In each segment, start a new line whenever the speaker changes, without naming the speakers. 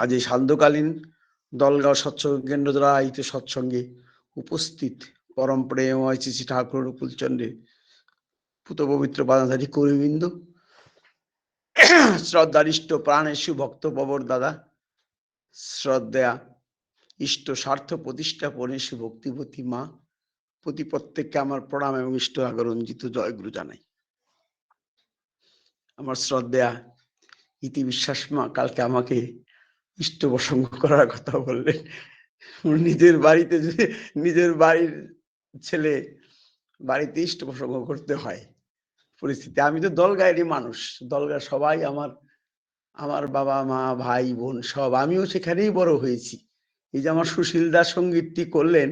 আজ এই সান্ধ্যকালীন দলগাঁও সৎসঙ্গ কেন্দ্র দ্বারা আয়োজিত সৎসঙ্গে উপস্থিত পরম প্রেমময় শ্রী ঠাকুর অনুকূলচন্দ্রের পুত পবিত্র বাধাধারী কর্মীবৃন্দ, শ্রদ্ধারিষ্ট প্রাণেশু ভক্ত পবর দাদা, শ্রদ্ধা ইষ্ট স্বার্থ প্রতিষ্ঠা পরেশু ভক্তিবতী মা, প্রতি প্রত্যেককে আমার প্রণাম এবং ইষ্ট আগরঞ্জিত জয়গুরু জানাই। আমার শ্রদ্ধা ইতি বিশ্বাস মা কালকে আমাকে ইষ্ট প্রসঙ্গ করার কথা বললেন। নিজের বাড়িতে নিজের বাড়ির ছেলে বাড়িতে ইষ্ট প্রসঙ্গ করতে হয় পরিস্থিতি। আমি তো দলগাঁয়েরই মানুষ, দলগা সবাই আমার বাবা মা ভাই বোন সব, আমিও সেখানেই বড় হয়েছি। এই যে আমার সুশীল দা সঙ্গীতটি করলেন,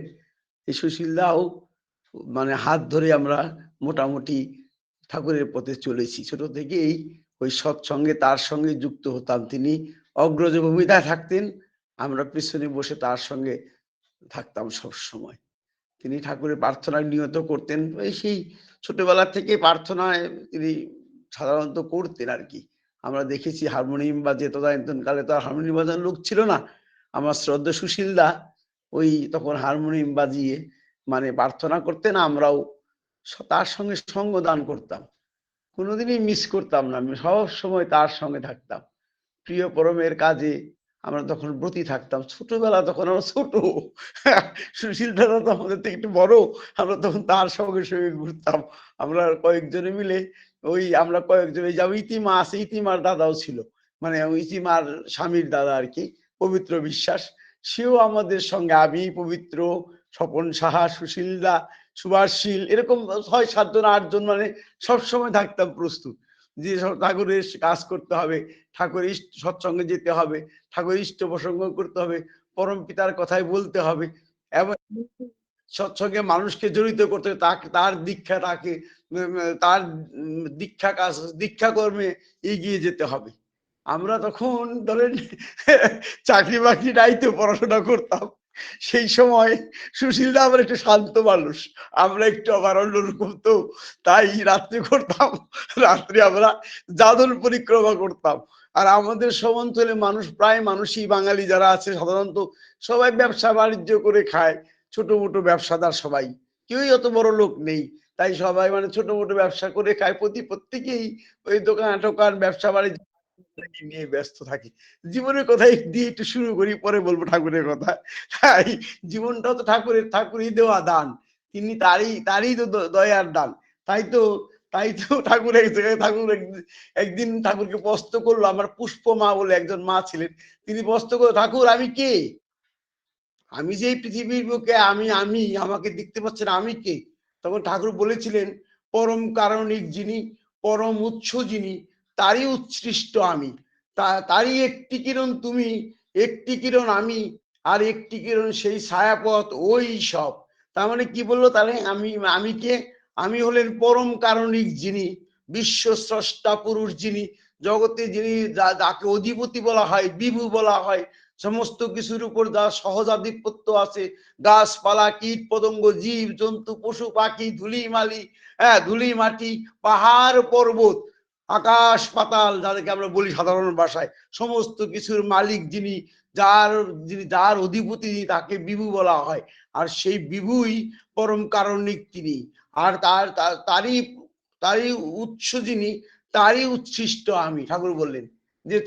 এই সুশীল দাও মানে হাত ধরে আমরা মোটামুটি ঠাকুরের পথে চলেছি। ছোট থেকেই ওই সৎসঙ্গে তার সঙ্গে যুক্ত হতাম। তিনি অগ্রজ ভূমিকায় থাকতেন, আমরা পিছনে বসে তার সঙ্গে থাকতাম সব সময়। তিনি ঠাকুরের প্রার্থনায় নিয়ত করতেন, সেই ছোটবেলা থেকে প্রার্থনায় তিনি সাধারণত করতেন আর কি। আমরা দেখেছি হারমোনিয়াম বাজে, তদানীন্তনকালে তো আর হারমোনিয়াম বাজানোর লোক ছিল না। আমার শ্রদ্ধা সুশীল দা ওই তখন হারমোনিয়াম বাজিয়ে মানে প্রার্থনা করতেন, আমরাও তার সঙ্গে সঙ্গ দান করতাম, কোনোদিনই মিস করতাম না, আমি সব সময় তার সঙ্গে থাকতাম। প্রিয় পরমের কাজে আমরা তখন ব্রতী থাকতাম। ছোটবেলা তখন আমরা ছোট, সুশীল দাদা তো আমাদের থেকে একটু বড়, আমরা তখন তার সঙ্গে সঙ্গে ঘুরতাম। আমরা কয়েকজনে মিলে আমরা কয়েকজন, এই যেমন ইতিমা আছে, ইতিমার দাদাও ছিল, মানে ইতিমার স্বামীর দাদা আর কি, পবিত্র বিশ্বাস, সেও আমাদের সঙ্গে, আমি পবিত্র, স্বপন সাহা, সুশীল দা, সুভাষশীল, এরকম ৬-৭ জন ৮ জন, মানে সবসময় থাকতাম প্রস্তুত যে ঠাকুরের কাজ করতে হবে, ঠাকুরের সৎসঙ্গে যেতে হবে, ঠাকুরের ইষ্ট প্রসঙ্গ করতে হবে, পরম পিতার কথাই বলতে হবে, এবং সৎসঙ্গে মানুষকে জড়িত করতে হবে, তার দীক্ষা, তার দীক্ষা কাজ, দীক্ষা কর্মে এগিয়ে যেতে হবে। আমরা তখন ধরেন চাকরি বাকরি নাই তো, পড়াশোনা করতাম সেই সময়। সুশীলদা আবার একটু শান্ত মানুষ, আমরা একটু আবার অন্যরকম তো, তাই রাত্রে করতাম, রাত্রে আমরা যাদন পরিক্রমা করতাম। আর আমাদের সমান্তলে মানুষ, প্রায় মানুষই বাঙালি যারা আছে সাধারণত সবাই ব্যবসা বাণিজ্য করে খায়, ছোট মোটো ব্যবসাদার সবাই, কেউই অত বড় লোক নেই, তাই সবাই মানে ছোট মোটো ব্যবসা করে খায়, প্রত্যেকেই ওই দোকান টোকান ব্যবসা বাণিজ্য নিয়ে ব্যস্ত থাকি। জীবনের কথাই দিয়ে একটু শুরু করি, পরে বলবো ঠাকুরের কথা। তাই জীবনটাও তো ঠাকুরই দেওয়া দান, তিনি তারই তো দয়ার দান। তাই তো ঠাকুর এক জায়গায়, একদিন ঠাকুরকে প্রশ্ন করলো, আমার পুষ্প মা বলে একজন মা ছিলেন, তিনি প্রশ্ন করলো, ঠাকুর আমি কে? আমি যে পৃথিবীর বুকে, আমাকে দেখতে পাচ্ছেন, আমি কে? তখন ঠাকুর বলেছিলেন, পরম কারণিক যিনি, পরম উৎস যিনি, তারই উৎসৃষ্ট আমি, তারই একটি কিরণ তুমি, একটি কিরণ আমি, আর একটি কিরণ সেই ছায়াপথ ওই সব। তার মানে কি বললো তাহলে? আমি কে? আমি হলেন পরম কারণিক যিনি, বিশ্ব স্রষ্টা পুরুষ যিনি, জগতে যিনি, যাকে অধিপতি বলা হয়, বিভু বলা হয়, সমস্ত কিছুর উপর যা সহজাধিপত্য আছে, গাছপালা, কীট পতঙ্গ, জীব জন্তু, পশু পাখি, ধুলিমালি, ধুলি মাটি, পাহাড় পর্বত, আকাশ পাতাল, যাদেরকে আমরা বলি সাধারণ ভাষায়, সমস্ত কিছুর মালিক যিনি, যার অধিপতি, তাকে বিভু বলা হয়। আর সেই বিভুই পরম কারণিক তিনি, আর তারই উৎস যিনি, তারই উচ্ছিষ্ট আমি। ঠাকুর বললেন যে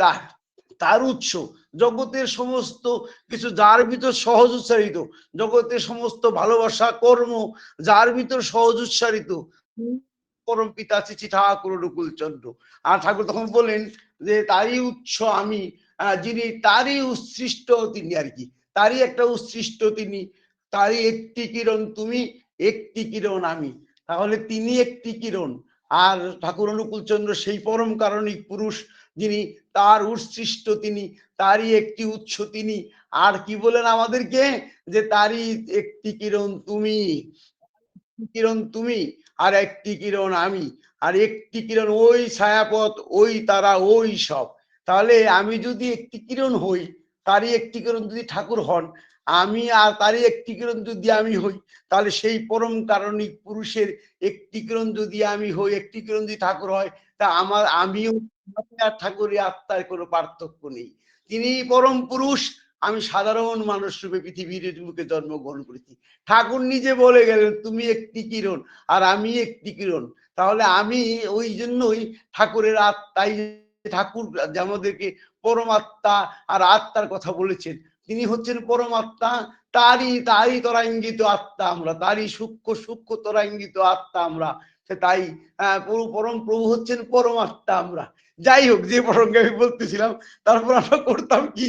তার উৎস, জগতের সমস্ত কিছু যার ভিতর সহজ উচ্চারিত, জগতের সমস্ত ভালোবাসা কর্ম যার ভিতর সহজ উচ্চারিত, পরম পিতা শ্রী ঠাকুর অনুকূলচন্দ্র। আর ঠাকুর তখন বললেন যে তারই উৎস আমি, যিনি তারই উৎসৃষ্ট তিনি আর কি, তারই একটা উৎসৃষ্ট তিনি, তারই একটি কিরণ তুমি, একটি কিরণ আমি। তাহলে তিনি একটি কিরণ, আর ঠাকুর অনুকূলচন্দ্র সেই পরম কারণিক পুরুষ যিনি, তার উৎসৃষ্ট তিনি, তারই একটি উৎস তিনি। আর কি বলেন আমাদেরকে? যে তারই একটি কিরণ তুমি, কিরণ তুমি, আর একটি কিরণ আমি, আর একটি কিরণ ওই ছায়াপথ, ওই তারা, ওই সব। তাহলে আমি যদি একটি কিরণ হই, তারই একটি কিরণ যদি ঠাকুর হন, আমি আর তারই একটি কিরণ যদি আমি হই, তাহলে সেই পরম কারণিক পুরুষের একটি কিরণ যদি আমি হই, একটি কিরণ যদি ঠাকুর হয়, তা আমিও আর ঠাকুরের আত্মার কোনো পার্থক্য নেই। তিনি পরম পুরুষ, আমি সাধারণ মানুষ রূপে পৃথিবীর মুখে জন্মগ্রহণ করেছি। ঠাকুর নিজে বলে গেলেন তুমি একটি কিরণ আর আমি একটি কিরণ। তাহলে আমি ওই জন্যই ঠাকুরের আত্মাই, ঠাকুর যে আমাদেরকে পরমাত্মা আর আত্মার কথা বলেছেন, তিনি হচ্ছেন পরমাত্মা, তারই তরাঙ্গিত আত্মা আমরা, তারই সূক্ষ্ম তরাঙ্গিত আত্মা আমরা। তাই পরম প্রভু হচ্ছেন পরমাত্মা আমরা। যাই হোক, যে প্রসঙ্গে আমি বলতেছিলাম, তারপর আমরা করতাম কি,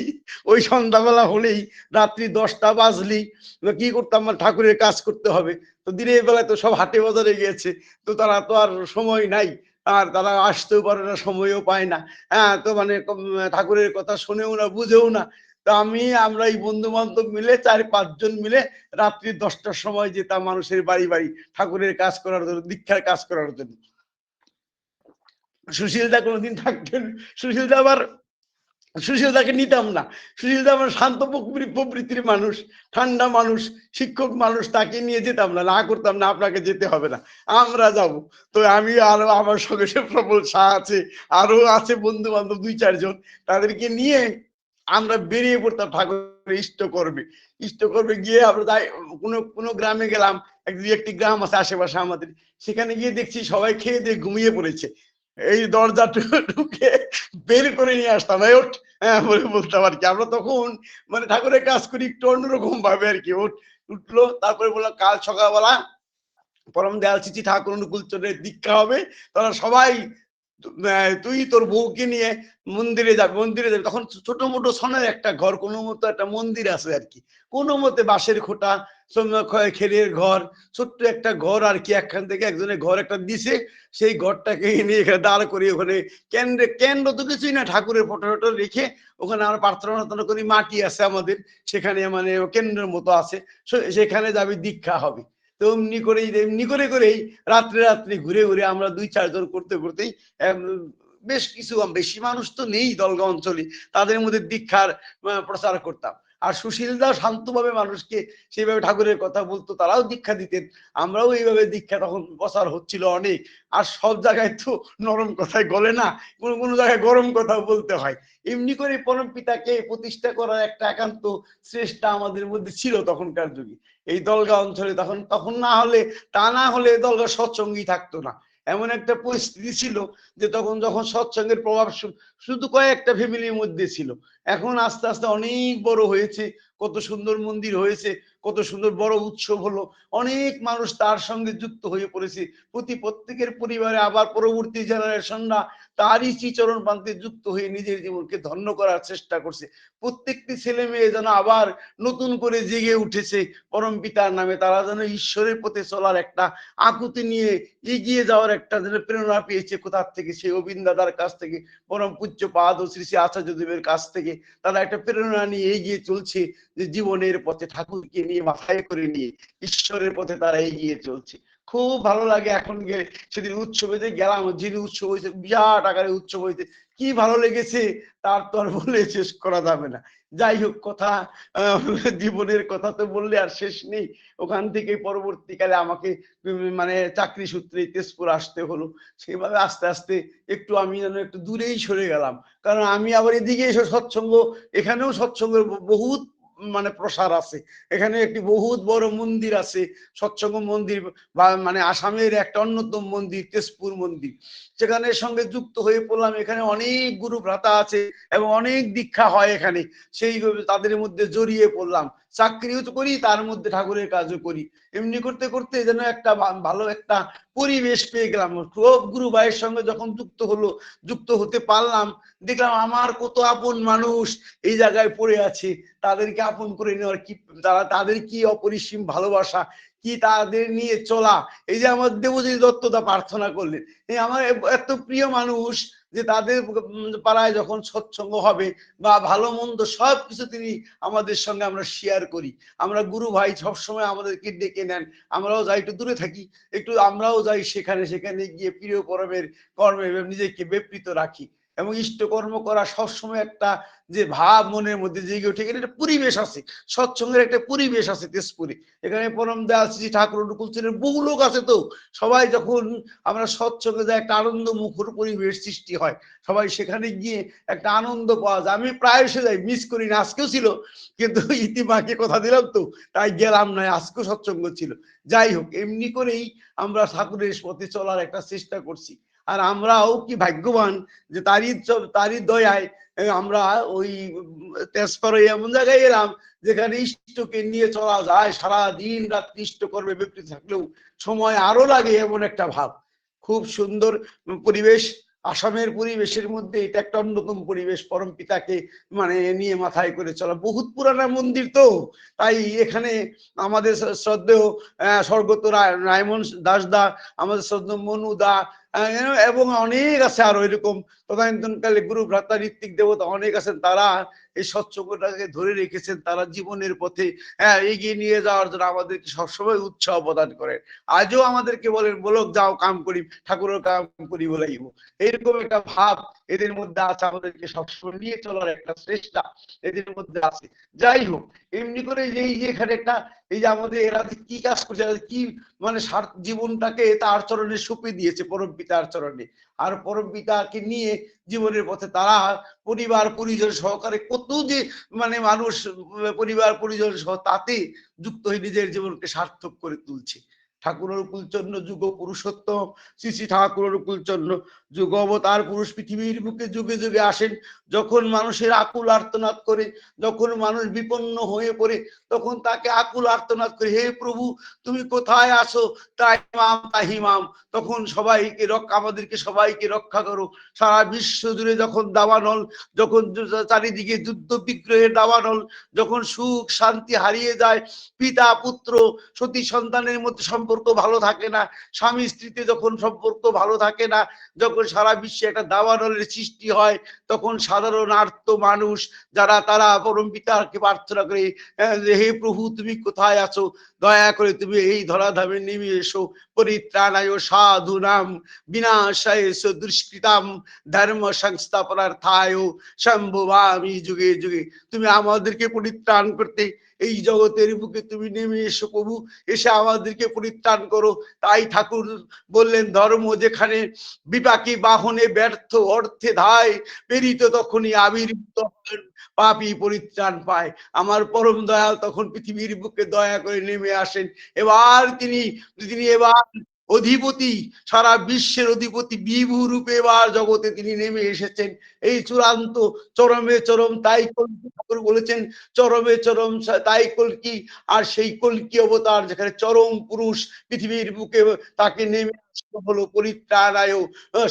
ওই সন্ধ্যাবেলা হলেই, রাত্রি 10টা বাজলেই কি করতাম, ঠাকুরের কাজ করতে হবে। তো দিনের বেলায় তো সব হাটে বাজারে গিয়েছে, তো তারা তো আর সময় নাই, আর তারা আসতেও পারে না, সময়ও পায় না। হ্যাঁ, তো ঠাকুরের কথা শোনেও না, বুঝেও না। তো আমরা এই বন্ধু বান্ধব মিলে 4-5 জন মিলে রাত্রি 10টার সময় যেতাম মানুষের বাড়ি বাড়ি ঠাকুরের কাজ করার জন্য, দীক্ষার কাজ করার জন্য। সুশীলদা কোনোদিন থাকতেন, সুশীলদাকে নিতাম না। সুশীলদা আমার শান্ত প্রবৃত্তির মানুষ, ঠান্ডা মানুষ, শিক্ষক মানুষ, তাকে নিয়ে যেতাম না, না করতাম না, আপনাকে যেতে হবে না, আমরা যাব। তো আমি আর আমার সঙ্গে সে প্রবল শাহ আছে, আরো আছে বন্ধু বান্ধব 2-4 জন, তাদেরকে নিয়ে আমরা বেরিয়ে পড়তাম ঠাকুরের ইষ্ট করবে গিয়ে আমরা যাই। কোনো গ্রামে গেলাম, একটি গ্রাম আছে আশেপাশে আমাদের, সেখানে গিয়ে দেখছি সবাই খেয়ে দিয়ে ঘুমিয়ে পড়েছে। এই দরজা ঢুকে বের করে নিয়ে আসতাম, এই ওঠ, হ্যাঁ বলে বলতাম আর কি। আমরা তখন ঠাকুরের কাজ করি একটু অন্যরকম ভাবে আর কি। উঠলো, তারপরে বললাম কাল সকালবেলা পরম দয়াল চিঠি ঠাকুর অনুকূল চন্দ্রের দীক্ষা হবে, তারা সবাই তুই তোর বউকে নিয়ে মন্দিরে যাবে। তখন ছোট মোটো সনের একটা ঘর, কোনো মতো একটা মন্দির আছে আর কি, কোনো মতে বাঁশের খোটা, খেরের ঘর, ছোট্ট একটা ঘর আর কি। একখান থেকে একজনের ঘর একটা দিছে, সেই ঘরটাকে এনে এখানে দাঁড় করি, ওখানে কেন্দ্র তো কিছুই না, ঠাকুরের ফটো টটো রেখে ওখানে আমরা প্রার্থনা করি, মাটি আছে আমাদের সেখানে, কেন্দ্রের মতো আছে, সেখানে যাবে, দীক্ষা হবে। তো এমনি করেই রাত্রে ঘুরে ঘুরে আমরা 2-4 জন করতে করতেই বেশ কিছু, বেশি মানুষ তো নেই দলগা অঞ্চলে, তাদের মধ্যে দীক্ষার প্রচার করতাম। আর সুশীলদা শান্তভাবে মানুষকে সেইভাবে ঠাকুরের কথা বলতো, তারাও দীক্ষা দিতেন, আমরাও এইভাবে দীক্ষা, তখন প্রচার হচ্ছিল অনেক। আর সব জায়গায় তো নরম কথায় গলে না, কোনো কোনো জায়গায় গরম কথা বলতে হয়। এমনি করে পরম পিতাকে প্রতিষ্ঠা করার একটা একান্ত চেষ্টা আমাদের মধ্যে ছিল তখনকার যুগে, এই দলগা অঞ্চলে। তখন না হলে দলগা সৎসঙ্গী থাকতো না, এমন একটা পরিস্থিতি ছিল যে তখন যখন সৎসঙ্গের প্রভাব শুধু কয়েকটা ফ্যামিলির মধ্যে ছিল। এখন আস্তে আস্তে অনেক বড় হয়েছে, কত সুন্দর মন্দির হয়েছে, কত সুন্দর বড় উৎসব হলো, অনেক মানুষ তার সঙ্গে যুক্ত হয়ে পড়েছে। প্রত্যেকের পরিবারে আবার পরবর্তী জেনারেশনরা তারই শ্রীচরণ প্রান্তে যুক্ত হয়ে নিজের জীবনকে ধন্য করার চেষ্টা করছে। প্রত্যেকটি ছেলে মেয়ে যেন আবার নতুন করে জেগে উঠেছে পরম পিতার নামে, তারা যেন ঈশ্বরের পথে চলার একটা আকুতি নিয়ে এগিয়ে যাওয়ার একটা যেন প্রেরণা পেয়েছে। কোথার থেকে? সেই অবিন দাদার কাছ থেকে, পরম পূজ্য পাদ ও শ্রী শ্রী আচার্যদেবের কাছ থেকে তারা একটা প্রেরণা নিয়ে এগিয়ে চলছে, যে জীবনের পথে ঠাকুরকে নিয়ে, মাথায় করে নিয়ে ঈশ্বরের পথে তারা এগিয়ে চলছে। খুব ভালো লাগে এখন গেলে। সেদিন উৎসবে যে গেলাম, যিনি উৎসব হয়েছে, বিরাট আকারে উৎসব হয়েছে, কি ভালো লেগেছে তার তো আর বলে শেষ করা যাবে না। যাই হোক, কথা জীবনের কথা তো বললে আর শেষ নেই। ওখান থেকে পরবর্তীকালে আমাকে চাকরি সূত্রে তেজপুর আসতে হলো। সেভাবে আস্তে আস্তে একটু আমি যেন একটু দূরেই সরে গেলাম, কারণ আমি আবার এদিকে এসে সৎসঙ্গ, এখানেও সৎসঙ্গের বহুত প্রসার আছে। এখানে একটি বহুত বড় মন্দির আছে, সৎসঙ্গ মন্দির, বা আসামের একটা অন্যতম মন্দির তেজপুর মন্দির, সেখানে সঙ্গে যুক্ত হয়ে পড়লাম। এখানে অনেক গুরু ভ্রাতা আছে এবং অনেক দীক্ষা হয় এখানে, সেইভাবে তাদের মধ্যে জড়িয়ে পড়লাম। চাকরিও তো করি, তার মধ্যে ঠাকুরের কাজও করি। এমনি করতে করতে যেন একটা ভালো একটা পরিবেশ পেয়ে গেলাম। সব গুরু ভাইয়ের সঙ্গে যখন যুক্ত হতে পারলাম, দেখলাম আমার কত আপন মানুষ এই জায়গায় পড়ে আছে, তাদেরকে আপন করে নেওয়ার কি, তাদের কি অপরিসীম ভালোবাসা, কি তাদের নিয়ে চলা। এই যে আমার দেবজিৎ দত্তদা প্রার্থনা করলেন, এই আমার এত প্রিয় মানুষ, যে তাদের পাড়ায় যখন সৎসঙ্গ হবে বা ভালো মন্দ সবকিছু তিনি আমাদের সঙ্গে আমরা শেয়ার করি। আমরা গুরু ভাই সবসময় আমাদেরকে ডেকে নেন, আমরাও যাই, একটু দূরে থাকি, একটু আমরাও যাই সেখানে গিয়ে প্রিয় পরমের কর্মে নিজেকে ব্যাপৃত রাখি। এবং ইষ্টকর্ম করা সবসময় একটা যে ভাব মনের মধ্যে জেগে ওঠে, এখানে একটা পরিবেশ আছে, সৎসঙ্গের একটা পরিবেশ আছে তেজপুরে। এখানে পরম দয়াল শ্রী ঠাকুর অনুকূল চন্দ্রের বহু লোক আছে, তো সবাই যখন আমরা সৎসঙ্গে যাই একটা আনন্দ মুখর পরিবেশ সৃষ্টি হয়, সবাই সেখানে গিয়ে একটা আনন্দ পাওয়া যায়। আমি প্রায়শই যাই, মিস করি না, আজকেও ছিল, কিন্তু ইতিমাকে কথা দিলাম তো তাই গেলাম না, আজকেও সৎসঙ্গ ছিল। যাই হোক, এমনি করেই আমরা ঠাকুরের পথে চলার একটা চেষ্টা করছি। আর আমরাও কি ভাগ্যবান যে তারই দয়ায় আমরা ওই তেজপাড়া এমন জায়গায় এলাম যেখানে ইষ্টকে নিয়ে চলা যায়, সারা দিন রাত ইষ্ট করবে বিবৃতি থাকলেও সময় আরো লাগে, এমন একটা ভাব। খুব সুন্দর পরিবেশ। আসামের পরিবেশের মধ্যে এটা একটা অন্যতম পরিবেশ, পরম পিতাকে মানে নিয়ে মাথায় করে চলা। বহুত পুরানা মন্দির তো, তাই এখানে আমাদের শ্রদ্ধেয় স্বর্গত রায়মন দাসদা, আমাদের শ্রদ্ধেয় মনু দা, এবং অনেক আছে আরো এরকম তদানীন্তনকালে গুরু ভ্রাতা ঋত্বিক দেবতা অনেক আছেন, তারা এই সৎসঙ্গটাকে ধরে রেখেছেন, তারা জীবনের পথে এগিয়ে নিয়ে যাওয়ার জন্য আমাদেরকে সবসময় উৎসাহ প্রদান করেন। আজও আমাদেরকে বলেন, বলক যাও কাম করি, ঠাকুরের কাম করি বলাইব, এইরকম একটা ভাব এদের মধ্যে আছে, আমাদেরকে সবসময় নিয়ে চলার একটা চেষ্টা এদের মধ্যে আছে। যাই হোক, এমনি করে এই যে এখানে একটা এই যে আমাদের এরা কি কাজ করছে, কি মানে জীবনটাকে তার চরণে সঁপে দিয়েছে পরম পিতার চরণে। আর পরম পিতাকে নিয়ে জীবনের পথে তারা পরিবার পরিজন সহকারে কত যে মানে মানুষ পরিবার পরিজন সহ তাতে যুক্ত হয়ে নিজের জীবনকে সার্থক করে তুলছে। ঠাকুর অনুকূলচন্দ্র যুগ পুরুষোত্তম শ্রী শ্রী ঠাকুর অনুকূলচন্দ্র যুগ অবতার পুরুষ পৃথিবীর বুকে যুগে যুগে আসেন। যখন মানুষের আকুল আর্তনাদ করে, যখন মানুষ বিপন্ন হয়ে পড়ে, তখন তাকে আকুল আর্তনাদ করে, হে প্রভু তুমি কোথায় আসো, তাইমাম তাহিমাম, তখন সবাইকে আমাদেরকে সবাইকে রক্ষা করো। সারা বিশ্ব জুড়ে যখন দাবানল, যখন চারিদিকে যুদ্ধ বিগ্রহের দাবানল, যখন সুখ শান্তি হারিয়ে যায়, পিতা পুত্র সতী সন্তানের মধ্যে সম্পর্ক ভালো থাকে না, স্বামী স্ত্রীতে যখন সম্পর্ক ভালো থাকে না, যখন সারা বিশ্বে একটা দাবানলের সৃষ্টি হয়, তখন সাধারণ আর্ত মানুষ যারা তারা পরম পিতাকে প্রার্থনা করে, হে প্রভু তুমি কোথায় আছো, দয়া করে তুমি এই ধরাধামে নেমে এসো, পরিত্রাণায় সাধু নাম বিনাশায় দুষ্কৃতাম ধর্ম সংস্থাপনার্থায় সম্ভবামি যুগে যুগে। তুমি আমাদেরকে পরিত্রাণ করতে এই জগতের বুকে তুমি নেমে এসো প্রভু, এসে আমাদেরকে পরিত্রাণ করো। তাই ঠাকুর বললেন, ধর্ম যেখানে বিপাকী বাহনে ব্যর্থ অর্থে ধায়, প্রেরিত তখনই আবির্ভূত পাপী পরিত্রাণ পায়। আমার পরম দয়াল তখন পৃথিবীর বুকে দয়া করে নেমে আসেন। এবার তিনি এবার অধিপতি, সারা বিশ্বের অধিপতি বিভু রূপে এবার জগতে তিনি নেমে এসেছেন। এই চূড়ান্ত চরমে চরম তাই কলকি, ঠাকুর বলেছেন চরমে চরম তাই কলকি। আর সেই কলকি অবতার যেখানে চরম পুরুষ পৃথিবীর বুকে, তাকে নেমে আসতে হলো পরিত্রাণায়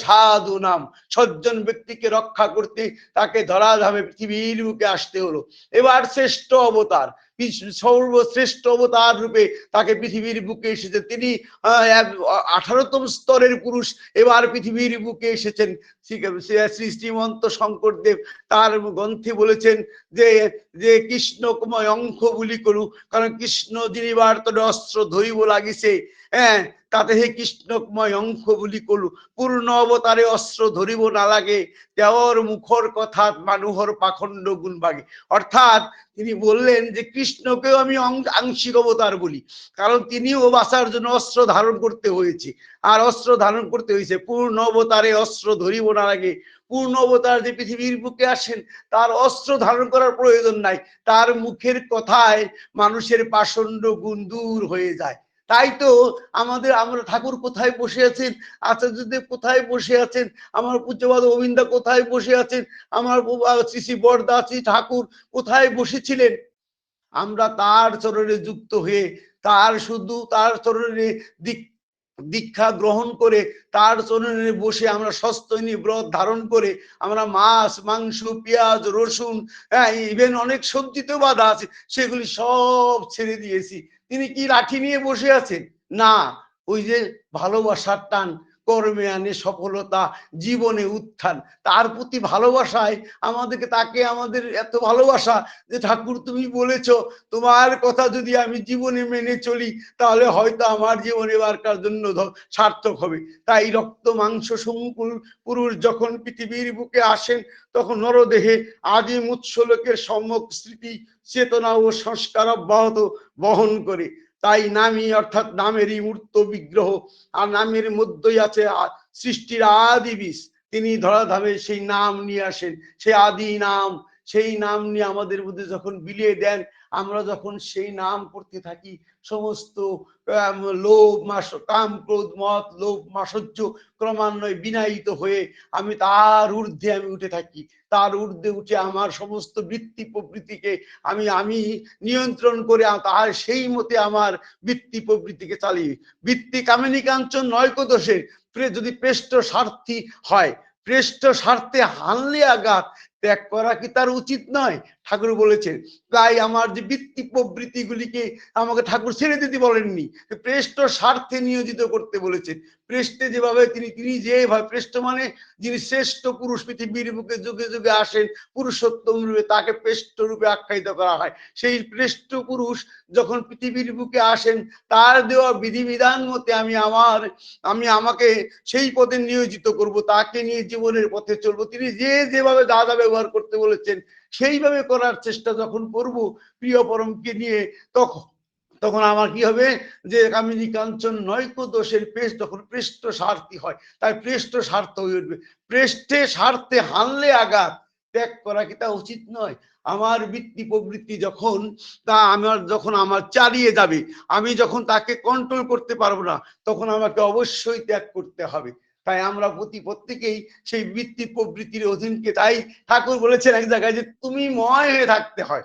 সাধু নাম, সজ্জন ব্যক্তিকে রক্ষা করতে তাকে ধরাধামে পৃথিবীর বুকে আসতে হলো। এবার শ্রেষ্ঠ অবতার, সর্বশ্রেষ্ঠ অবতার রূপে তাকে পৃথিবীর বুকে এসেছে তিনি। 18তম স্তরের পুরুষ এবার পৃথিবীর বুকে এসেছেন। শ্রী শ্রীমন্ত শঙ্করদেব তার গ্রন্থে বলেছেন যে যে কৃষ্ণময় অঙ্ক বলি করু, কারণ কৃষ্ণ যিনিবার তোর অস্ত্র ধরিব লাগিছে, হ্যাঁ তাতে হে কৃষ্ণময় অঙ্ক বলি করু, পূর্ণ অবতারে অস্ত্র ধরিব না লাগে, দেওয়ার মুখর কথা মানুহর পাখণ্ড গুণ বাগে। অর্থাৎ তিনি বললেন যে কৃষ্ণকেও আমি আংশিক অবতার বলি, কারণ তিনিও বাঁচার জন্য অস্ত্র ধারণ করতে হয়েছে। আর অস্ত্র ধারণ করতে হয়েছে, পূর্ণ অবতারে অস্ত্র ধরিব না লাগে। পূর্ণ অবতার যে পৃথিবীর বুকে আসেন, তার অস্ত্র ধারণ করার প্রয়োজন নাই, তার মুখের কথায় মানুষের পাষণ্ড গুণ দূর হয়ে যায়। তাই তো আমরা ঠাকুর কোথায় বসে আছেন, আচার্যদেব কোথায় বসে আছেন, আমার পূজ্যপাদ গোবিন্দা কোথায় বসে আছেন, আমার শ্রী শ্রী বরদা শ্রী ঠাকুর কোথায় বসেছিলেন, আমরা তার চরণে যুক্ত হয়ে তার চরণে দীক্ষা গ্রহণ করে, তার চরণে বসে আমরা সস্তনী ব্রত ধারণ করে, আমরা মাছ মাংস পেঁয়াজ রসুন, ইভেন অনেক সবজিতেও বাধা আছে, সেগুলি সব ছেড়ে দিয়েছি। তিনি কি লাঠি নিয়ে বসে আছেন? না, ওই যে ভালোবাসার টান, কর্মে আনে সফলতা, জীবনে উত্থান। তার প্রতি ভালোবাসায় আমাদেরকে, তাকে আমাদের এত ভালোবাসা যে ঠাকুর তুমি বলেছ তোমার কথা যদি আমি জীবনে মেনে চলি তাহলে হয়তো আমার জীবন এবারকার জন্য সার্থক হবে। তাই রক্ত মাংস সংকুল পুরুষ যখন পৃথিবীর বুকে আসেন তখন নরদেহে আদিম উৎসলোকের সম্যক স্মৃতি, চেতনা ও সংস্কার অব্যাহত বহন করে। তাই নামই অর্থাৎ নামেরই মূর্ত বিগ্রহ, আর নামের মধ্যেই আছে সৃষ্টির আদি বীজ। তিনি ধরাধামে সেই নাম নিয়ে আসেন, সেই আদি নাম, সেই নাম নিয়ে আমাদের মধ্যে যখন বিলিয়ে দেন, আমরা যখন সেই নাম করতে থাকি সমস্ত লোভ মাস কাম ক্রোধ মদ লোভ মাসহ্য ক্রমান্বয়ে বিনায়িত হয়ে আমি তার ঊর্ধ্বে আমি উঠে থাকি। তার ঊর্ধ্বে উঠে আমার সমস্ত বৃত্তি প্রবৃত্তিকে আমি নিয়ন্ত্রণ করে তার সেই মতে আমার বৃত্তি প্রবৃত্তিকে চালিয়ে। বৃত্তি কামিনী কাঞ্চন নয়কো দোষের, যদি প্রেষ্ট স্বার্থী হয়, প্রেষ্ট স্বার্থে হানলে আঘাত ত্যাগ করা কি তার উচিত নয়? ঠাকুর বলেছেন। তাই আমার যে বৃত্তি প্রবৃত্তি গুলিকে আমাকে ঠাকুর ছেড়ে দিতে বলেননি, প্রেষ্ট স্বার্থে নিয়োজিত করতে বলেছেন। প্রেষ্টে যেভাবে তিনি যেভাবে, প্রেষ্ট মানে যিনি শ্রেষ্ঠ পুরুষ পৃথিবীর বুকে যুগে যুগে আসেন পুরুষোত্তম রূপে, তাকে প্রেষ্ট রূপে আখ্যায়িত করা হয়। সেই প্রেষ্ট পুরুষ যখন পৃথিবীর বুকে আসেন তার দেওয়া বিধিবিধান মতে আমি আমাকে সেই পথে নিয়োজিত করব, তাকে নিয়ে জীবনের পথে চলবো। তিনি যেভাবে যা যা ব্যবহার করতে বলেছেন সেইভাবে করার চেষ্টা যখন করব প্রিয় পরমকে নিয়ে, তখন আমার কি হবে যে কামিনী কাঞ্চন নয়কো দোষের পেশ যখন পৃষ্ঠ স্বার্থী হয়, তাই পৃষ্ঠ স্বার্থ হয়ে উঠবে। পৃষ্ঠে স্বার্থে হানলে আঘাত ত্যাগ করা কি তা উচিত নয়? আমার বৃত্তি প্রবৃত্তি যখন আমার চালিয়ে যাবে, আমি যখন তাকে কন্ট্রোল করতে পারবো না, তখন আমাকে অবশ্যই ত্যাগ করতে হবে। তাই আমরা প্রত্যেকেই সেই বৃত্তি প্রবৃত্তির অধীনকে, তাই ঠাকুর বলেছেন এক জায়গায় যে তুমি ময় হয়ে থাকতে হয়।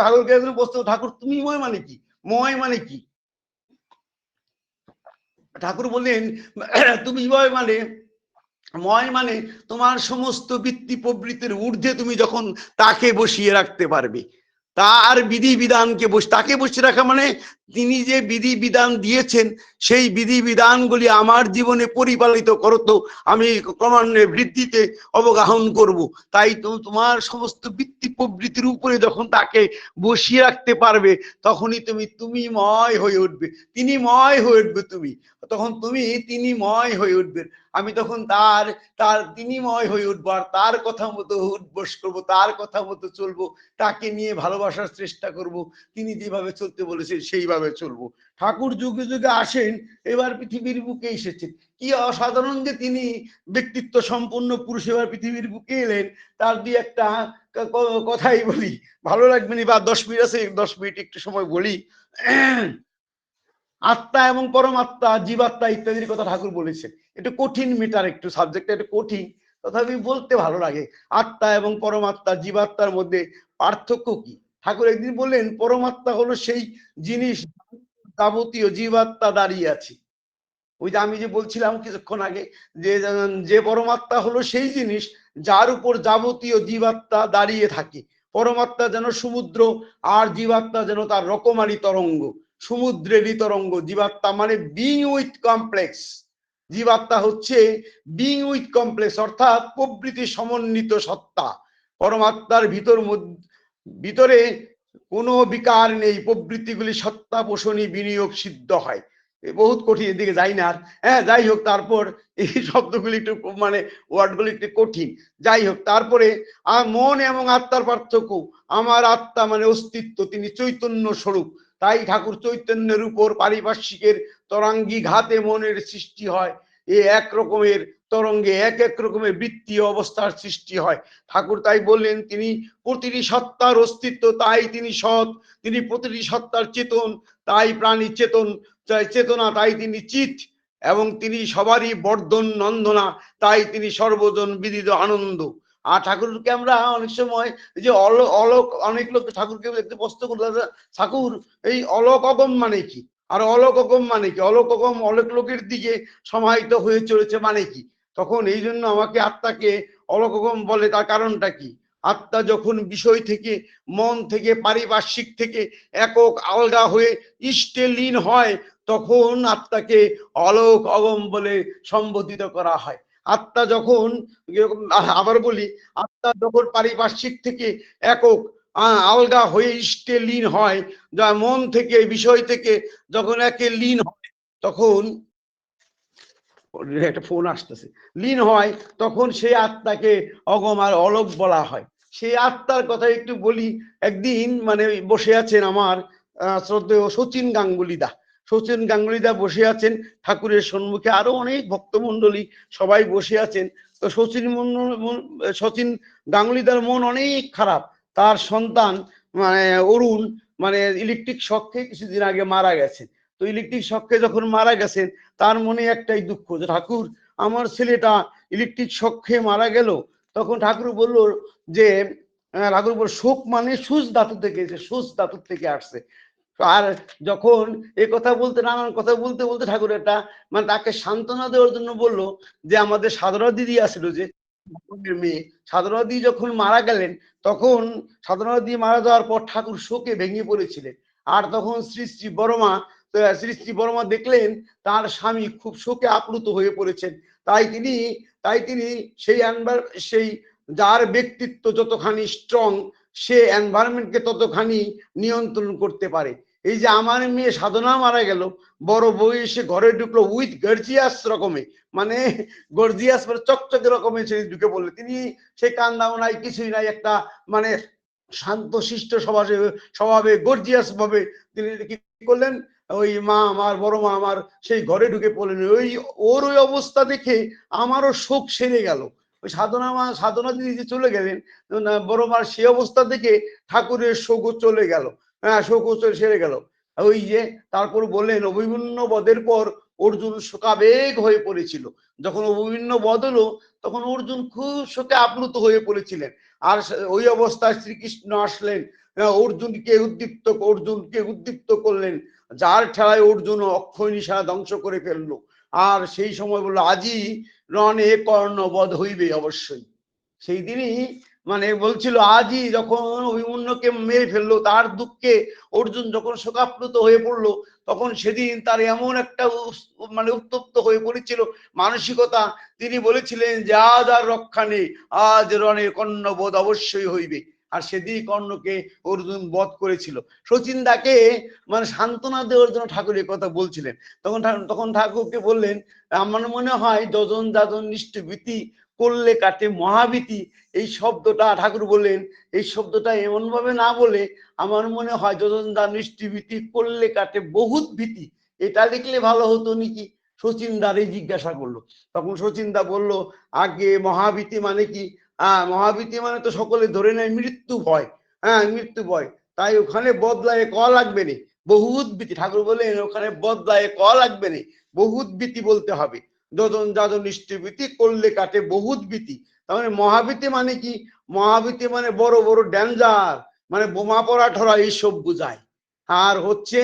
ঠাকুরকে একজন প্রশ্ন, ঠাকুর তুমি ময় মানে কি? ময় মানে কি? ঠাকুর বললেন তুমি ময় মানে তোমার সমস্ত বৃত্তি প্রবৃত্তির ঊর্ধ্বে তুমি যখন তাকে বসিয়ে রাখতে পারবে, তার বিধি বিধানকে তাকে বসিয়ে রাখা মানে তিনি যে বিধি বিধান দিয়েছেন সেই বিধি বিধানগুলি আমার জীবনে পরিপালিত করতো, আমি ক্রমান্বয়ে বৃদ্ধিতে অবগাহন করব। তাই তোমার সমস্ত বৃত্তি প্রবৃত্তির উপরে যখন তাকে বসিয়ে রাখতে পারবে তখনই তুমি ময় হয়ে উঠবে, তিনি ময় হয়ে উঠবে, তখন তিনি ময় হয়ে উঠবেন। আমি তখন তিনি ময় হয়ে উঠবো, আর তার কথা মতো উদ্বোস করবো, তার কথা মতো চলবো, তাকে নিয়ে ভালোবাসার চেষ্টা করব, তিনি যেভাবে চলতে বলেছেন সেইভাবে চলবো। ঠাকুর যুগে যুগে আসেন, এবার পৃথিবীর বুকে এসেছেন। কি অসাধারণ যে তিনি ব্যক্তিত্ব সম্পন্ন পুরুষ এবার পৃথিবীর বুকে এলেন। তার দিয়ে একটা কথাই বলি, ভালো লাগবে না, বা 10 মিনিট আছে, 10 মিনিট একটু সময় বলি। আত্মা এবং পরমাত্মা, জীবাত্মা ইত্যাদির কথা ঠাকুর বলেছেন। একটু কঠিন মেটার, একটু সাবজেক্টটা একটু কঠিন, তথাপি বলতে ভালো লাগে। আত্মা এবং পরমাত্মা জীবাত্মার মধ্যে পার্থক্য কি? ঠাকুর একদিন বললেন পরমাত্মা হলো সেই জিনিস যাবতীয় জীবাত্মা দাঁড়িয়ে আছে। ওই যে আমি যে বলছিলাম কিছুক্ষণ আগে যে পরমাত্মা হলো সেই জিনিস যার উপর যাবতীয় জীবাত্মা দাঁড়িয়ে থাকে। পরমাত্মা যেন সমুদ্র, আর জীবাত্মা যেন তার রকমারি তরঙ্গ, সমুদ্রেরই তরঙ্গ। জীবাত্মা মানে বিং উইথ কমপ্লেক্স, জীবাত্মা হচ্ছে বিং উইথ কমপ্লেক্স, অর্থাৎ প্রবৃতি সমন্বিত সত্তা। পরমাত্মার ভিতরে কোনো বিকার নেই, প্রবৃত্তিগুলি সত্তা পোষণী বিনিয়োগ সিদ্ধ হয়। বহুত কঠিন, এদিকে যাই না আর। হ্যাঁ, যাই হোক, তারপর এই শব্দগুলি একটু মানে ওয়ার্ডগুলি একটু কঠিন। যাই হোক, তারপরে মন এবং আত্মার পার্থক্য। আমার আত্মা মানে অস্তিত্ব, তিনি চৈতন্য স্বরূপ। তাই ঠাকুর চৈতন্যের উপর পারিপার্শ্বিকের তরঙ্গী ঘাতে মনের সৃষ্টি হয়। এই এক রকমের তরঙ্গে এক এক রকমের বৃত্তীয় অবস্থার সৃষ্টি হয়। ঠাকুর তাই বললেন তিনি প্রতিটি সত্তার অস্তিত্ব, তাই তিনি সৎ। তিনি প্রতিটি সত্তার চেতন, তাই প্রাণী চেতন, চেতনা, তাই তিনি চিত। এবং তিনি সবারই বর্ধন নন্দনা, তাই তিনি সর্বজন বিদিত আনন্দ। আর ঠাকুরকে আমরা অনেক সময় যে অলক, অনেক লোক ঠাকুরকে দেখতে প্রশ্ন করতে, ঠাকুর এই অলক অগম মানে কি, আর অলক অগম মানে কি? অলক অগম অনেক লোকের দিকে সমাহিত হয়ে চলেছে মানে কি? তখন এই জন্য আমাকে আত্মাকে অলক অগম বলে, তার কারণটা কি? আত্মা যখন বিষয় থেকে, মন থেকে, পারিপার্শ্বিক থেকে একক আলগা হয়ে ইষ্টে লীন হয়, তখন আত্মাকে অলোক অগম বলে সম্বোধিত করা হয়। আত্মা যখন, আবার বলি, আত্মা যখন পারিপার্শ্বিক থেকে একক আলগা হয়ে ইষ্টে লীন হয়, যা মন থেকে বিষয় থেকে যখন একে লীন হয়, তখন একটা ফোন আসতেছে, লীন হয়, তখন সেই আত্মাকে অগম আর অলোক বলা হয়। সেই আত্মার কথা একটু বলি। একদিন মানে বসে আছেন আমার শ্রদ্ধেয় শচীন গাঙ্গুলি দা। শচীন গাঙ্গুলি দা বসে আছেন ঠাকুরের সম্মুখে, আরো অনেক ভক্তমন্ডলী সবাই বসে আছেন। তো শচীন গাঙ্গুলিদার মন অনেক খারাপ। তার সন্তান মানে অরুণ মানে ইলেকট্রিক শকে কিছুদিন আগে মারা গেছেন। তো ইলেকট্রিক শকে যখন মারা গেছেন, তার মনে একটাই দুঃখ যে ঠাকুর আমার ছেলেটা ইলেকট্রিক শক খেয়ে মারা গেল। তখন ঠাকুর বলল যে ঠাকুর বলল শোক মানে সুচ ধাতু থেকে, যে সুচ ধাতু থেকে আসছে। আর যখন এই কথা বলতে নানান কথা বলতে বলতে ঠাকুর একটা মানে তাকে সান্ত্বনা দেওয়ার জন্য বললো যে আমাদের সাধনা দিদি আসলো, যে মেয়ে সাধনা দিদি যখন মারা গেলেন, তখন সাধনা দিদি মারা যাওয়ার পর ঠাকুর শোকে ভেঙে পড়েছিলেন। আর তখন শ্রী শ্রী বড়মা, শ্রী শ্রী বড়মা দেখলেন তার স্বামী খুব শোকে আপ্লুত হয়ে পড়েছেন। তাই তিনি সেই যার ব্যক্তিত্ব যতখানি স্ট্রং, সে এনভায়রনমেন্টকে ততখানি নিয়ন্ত্রণ করতে পারে। এই যে আমার মেয়ে সাধনা মারা গেল, বড় বউ এসে ঘরে ঢুকলো উইথ গর্জিয়াস রকমে, মানে গর্জিয়াস মানে চকচকে রকমের সে ঢুকে বললে, তিনি সে কান্দাও নাই কিছুই নাই, একটা মানে শান্ত শিষ্ট স্বভাবে গর্জিয়াস ভাবে তিনি কি করলেন, ওই মা আমার, বড় মা আমার সেই ঘরে ঢুকে পড়লেন। ওর ওই অবস্থা দেখে আমারও শোক সেরে গেল। ওই সাধনা দিদি যে চলে গেলেন, বড় মার সেই অবস্থা দেখে ঠাকুরের শোকও চলে গেল, হ্যাঁ শোকও সেরে গেল। ওই যে তারপর বললেন অভিমন্য বধের পর অর্জুন শোকাবেগ হয়ে পড়েছিল। যখন অভিমন্য বধ হলো, তখন অর্জুন খুব শোকে আপ্লুত হয়ে পড়েছিলেন। আর ওই অবস্থায় শ্রীকৃষ্ণ আসলেন, অর্জুনকে উদ্দীপ্ত করলেন, যার ঠেলায় অর্জুন অক্ষয় নিশা ধ্বংস করে ফেললো। আর সেই সময় বললো আজই রণে কর্ণবধ হইবে অবশ্যই। সেই দিনই মানে বলছিল আজই, যখন অভিমন্যুকে মেরে ফেললো তার দুঃখে অর্জুন যখন শোকাপ্লুত হয়ে পড়লো, তখন সেদিন তার এমন একটা মানে উত্তপ্ত হয়ে পড়েছিল মানসিকতা, তিনি বলেছিলেন যে আজ আর রক্ষা নেই, আজ রণে কর্ণবধ অবশ্যই হইবে। আর সেদিন কর্ণকে অর্জুন বধ করেছিল। শচীনদাকে মানে সান্ত্বনা দেওয়ার জন্য ঠাকুর এই কথা বলছিলেন। তখন ঠাকুরকে বললেন আমার মনে হয় যজন যাজন নিষ্ঠভীতি করলে কাটে মহাভীতি, এই শব্দটা ঠাকুর বললেন, এই শব্দটা এমন ভাবে না বলে আমার মনে হয় যজন যা নিষ্ঠভীতি করলে কাটে বহুত ভীতি, এটা লিখলে ভালো হতো নাকি। শচীনদারই জিজ্ঞাসা করলো। তখন শচীনদা বলল আগে মহাভীতি মানে কি? মহাভীতি মানে তো সকলে ধরে নেয় মৃত্যু ভয়, হ্যাঁ মৃত্যু ভয়, তাই ওখানে বদলায় ক লাগবে না, বহুত ভীতি। ঠাকুর বলেন ওখানে বদলায় ক লাগবে না, বহুত ভীতি বলতে হবে। যজন যাজন নিষ্ঠভীতি করলে কাটে বহুত ভীতি। তার মানে মহাভীতি মানে কি? মহাভীতি মানে বড় বড় ডেঞ্জার, মানে বোমা পড়া ঠরা এইসব বুঝায়। আর হচ্ছে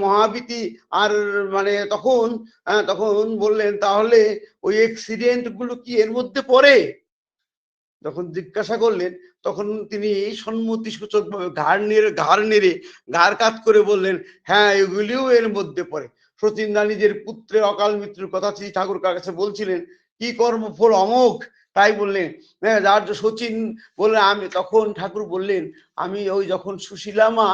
মহাভীতি। আর মানে তখন বললেন তাহলে ওই অ্যাক্সিডেন্ট গুলো কি এর মধ্যে পড়ে? যখন জিজ্ঞাসা করলেন, তখন তিনি সম্মতি সূচক ভাবে ঘাড় কাত করে বললেন হ্যাঁ এগুলিও এর মধ্যে পড়ে। সচিন্দা নিজের পুত্রের অকাল মৃত্যুর কথা শ্রী ঠাকুর কাছে বলছিলেন, কি কর্মফল অমোঘ, তাই বললেন। হ্যাঁ যার সচিন বললেন, আমি তখন ঠাকুর বললেন আমি ওই যখন সুশীলা মা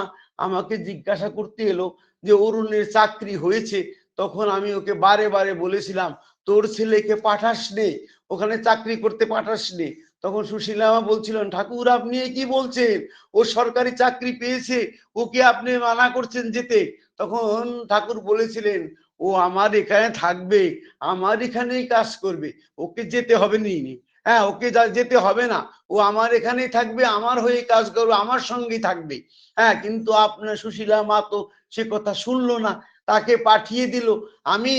আমাকে জিজ্ঞাসা করতে এলো যে অরুণের চাকরি হয়েছে, তখন আমি ওকে বারে বারে বলেছিলাম তোর ছেলেকে পাঠাস নে, ওখানে চাকরি করতে পাঠাস নে। তখন সুশীলা মা বলছিলেন ঠাকুর আপনি কি বলছেন, ও সরকারি চাকরি পেয়েছে, ওকে আপনি মানা করছেন যেতে। তখন ঠাকুর বলেছিলেন ও আমার এখানে থাকবে, আমার এখানেই কাজ করবে, ওকে যেতে হবে নি। হ্যাঁ ওকে যেতে হবে না, ও আমার এখানেই থাকবে, আমার হয়ে কাজ করবে, আমার সঙ্গেই থাকবে। হ্যাঁ কিন্তু আপনার সুশীলা মা তো সে কথা শুনলো না, তাকে পাঠিয়ে দিল। আমি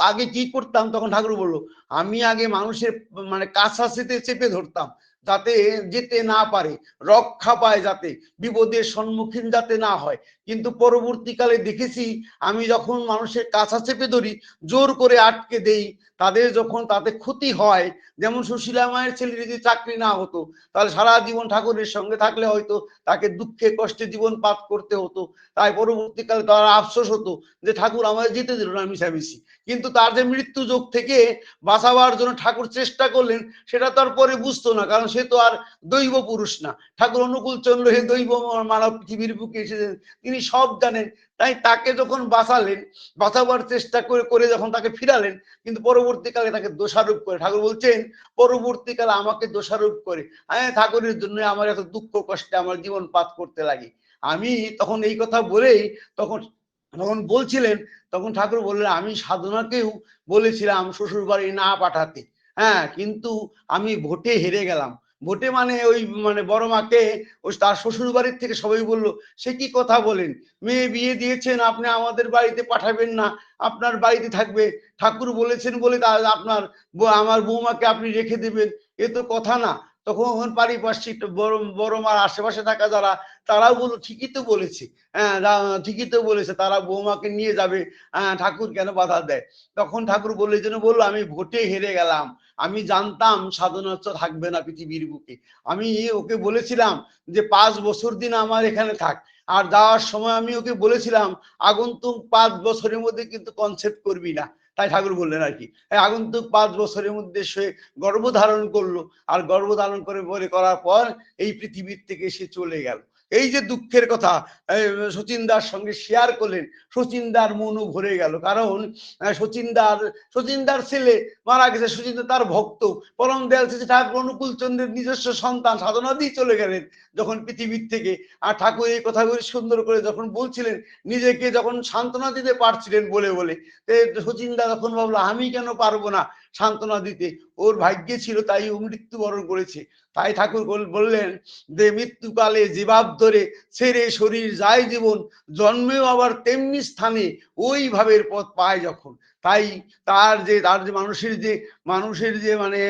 আগে কি করতাম, তখন ঠাকুর বললো আমি আগে মানুষের মানে কাছা চেপে ধরতাম, যাতে যেতে না পারে, রক্ষা পায়, যাতে বিপদের সম্মুখীন যাতে না হয়। কিন্তু পরবর্তীকালে দেখেছি আমি যখন মানুষের কাছা চেপে ধরি, জোর করে আটকে দেই, তাদের যখন তাতে ক্ষতি হয়, যেমন সুশীলা মায়ের ছেলে যদি চাকরি না হতো তাহলে সারা জীবন ঠাকুরের সঙ্গে থাকলে হয়তো তাকে দুঃখে কষ্টে জীবন পাত করতে হতো। তাই পরবর্তীকালে তার আফসোস হতো যে ঠাকুর আমাদের যেতে দিল না মিশামিশি। কিন্তু তার যে মৃত্যু যোগ থেকে বাঁচাবার জন্য ঠাকুর চেষ্টা করলেন সেটা তার পরে বুঝতো না, কারণ সে তো আর দৈব পুরুষ না। ঠাকুর অনুকূল চন্দ্র হে দৈব মানব পৃথিবীর বুকে এসেছেন, তিনি সব জানেন। তাই তাকে যখন বাঁচালেন, বাঁচাবার চেষ্টা করে করে যখন তাকে ফিরালেন, কিন্তু পরবর্তীকালে তাকে দোষারোপ করে, ঠাকুর বলছেন পরবর্তীকালে আমাকে দোষারোপ করে, হ্যাঁ ঠাকুরের জন্য আমার এত দুঃখ কষ্টে আমার জীবন পাত করতে লাগে। আমি তখন এই কথা বলেই তখন তখন বলছিলেন, তখন ঠাকুর বললেন আমি সাধনাকেও বলেছিলাম শ্বশুর বাড়ি না পাঠাতে, হ্যাঁ কিন্তু আমি ভোটে হেরে গেলাম। ভোটে মানে ওই মানে বড় মাকে ওই তার শ্বশুর বাড়ির থেকে সবাই বললো সে কি কথা বলেন, মেয়ে বিয়ে দিয়েছেন আপনি আমাদের বাড়িতে পাঠাবেন না, আপনার বাড়িতে থাকবে, ঠাকুর বলেছেন বলে আপনার আমার বৌমাকে আপনি রেখে দেবেন, এ তো কথা না। তখন পারিপার্শ্বিক বড় বড় মার আশেপাশে থাকা যারা তারাও বললো ঠিকই তো বলেছে, হ্যাঁ ঠিকই তো বলেছে, তারা বৌমাকে নিয়ে যাবে, ঠাকুর কেন বাধা দেয়। তখন ঠাকুর বলে জন্য বললো আমি ভোটে হেরে গেলাম, আমি জানতাম সাধনা থাকবে না পৃথিবীর বুকে, আমি ওকে বলেছিলাম যে 5 বছর দিন আমার এখানে থাক, আর যাওয়ার সময় আমি ওকে বলেছিলাম আগন্তুক 5 বছরের মধ্যে কিন্তু কনসেপ্ট করবি না। তাই ঠাকুর বললেন আর কি, আগন্তুক 5 বছরের মধ্যে সে গর্ভধারণ করলো, আর গর্ভধারণ করে বলে করার পর এই পৃথিবীর থেকে সে চলে গেল। এই যে দুঃখের কথা শচীনদার সঙ্গে শেয়ার করলেন, শচীনদার মনও ভরে গেল, কারণ শচীনদার ছেলে মারা গেছে, শচীনদা তার ভক্ত, পরম দয়াল শ্রী ঠাকুর অনুকূল চন্দ্রের নিজস্ব সন্তান, সাধনা দিয়ে চলে গেলেন যখন পৃথিবীর থেকে। আর ঠাকুর এই কথাগুলি সুন্দর করে যখন বলছিলেন, নিজেকে যখন সান্ত্বনা দিতে পারছিলেন বলে বলে, শচীনদা তখন ভাবলো আমি কেন পারবো না সান্ত্বনা দিতে, ওর ভাগ্যে ছিল তাই ও মৃত্যুবরণ করেছে। তাই ঠাকুর বললেন যে মৃত্যুকালে জীবাব ধরে ছেড়ে শরীর যায় জীবন, জন্মেও আবার তেমনি স্থানে ওই ভাবের পথ পায় যখন। তাই তার যে মানুষের যে মানে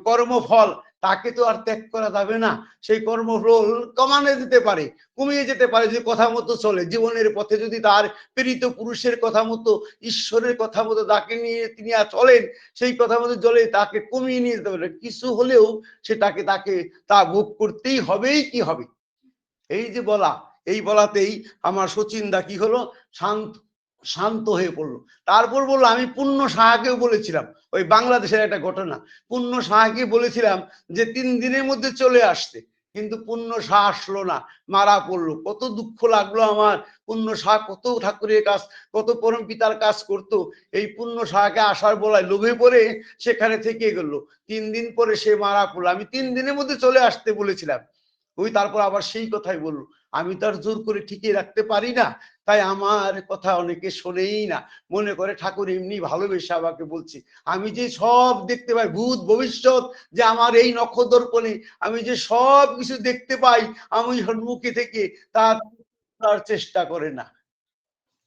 কর্মফল তাকে তো আর ত্যাগ করা যাবে না, সেই কর্মফল কমানো যেতে পারে, কমিয়ে যেতে পারে যদি কথা মতো চলে, জীবনের পথে যদি তার প্রেরিত পুরুষের কথা মতো, ঈশ্বরের কথা মতো তাকে নিয়ে তিনি আর চলেন, সেই কথা মতো চলে তাকে কমিয়ে নিয়ে যেতে পারে, কিছু হলেও সেটাকে তাকে তা ভোগ করতেই হবেই কি হবে। এই যে বলা, এই বলাতেই আমার শচীনদা কি হলো, শান্ত শান্ত হয়ে পড়লো। তারপর বললো আমি পুণ্য সাহাকেও বলেছিলাম, ওই বাংলাদেশের একটা ঘটনা, পুণ্য সাহাকে বলেছিলাম যে 3 দিনের মধ্যে চলে আসতে, কিন্তু পুণ্য সাহা আসলো না, মারা পড়লো। কত দুঃখ লাগলো আমার, পুণ্য সাহা কত ঠাকুরের কাজ, কত পরম পিতার কাজ করতো, এই পুণ্য সাহাকে আসার বলায় লোভে পড়ে সেখানে থেকে গেল। 3 দিন পরে সে মারা পড়লো, আমি 3 দিনের মধ্যে চলে আসতে বলেছিলাম। ওই তারপর আবার সেই কথাই বললো, আমি তো আর জোর করে ঠিকই রাখতে পারি না, তাই আমার কথা অনেকে শোনেই না, মনে করে ঠাকুর এমনি ভালোবেসে আমাকে বলছে। আমি যে সব দেখতে পাই, ভূত ভবিষ্যৎ, যে আমার এই নক্ষদর্পণে আমি যে সব কিছু দেখতে পাই আমি সম্মুখে থেকে, তার চেষ্টা করে না।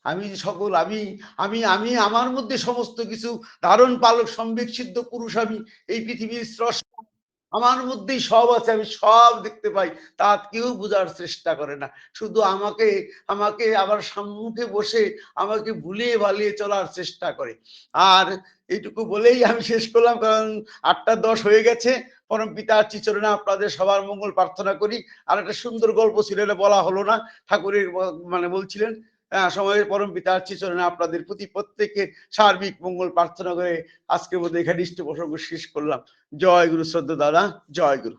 আমি সকল আমি আমি আমি আমার মধ্যে সমস্ত কিছু ধারণ পালক সম্বেক সিদ্ধ পুরুষ, আমি এই পৃথিবীর স্রষ্টা, আমার মধ্যেই সব আছে, আমি সব দেখতে পাই, তা কেউ বোঝার চেষ্টা করে না, শুধু আমাকে আমাকে আবার সম্মুখে বসে আমাকে ভুলিয়ে ভালিয়ে চলার চেষ্টা করে। আর এইটুকু বলেই আমি শেষ করলাম, কারণ 8টা 10 হয়ে গেছে। পরম পিতার চিচরণে আপনাদের সবার মঙ্গল প্রার্থনা করি। আর একটা সুন্দর গল্প ছিল, এটা বলা হলো না, ঠাকুরের মানে বলছিলেন সময়ের পরম পিতার চিচরণে আপনাদের প্রতি প্রত্যেকের সার্বিক মঙ্গল প্রার্থনা করে আজকের মধ্যে এখানে ইষ্ট প্রসঙ্গ শেষ করলাম। জয় গুরু শ্রদ্ধা দাদা, জয় গুরু।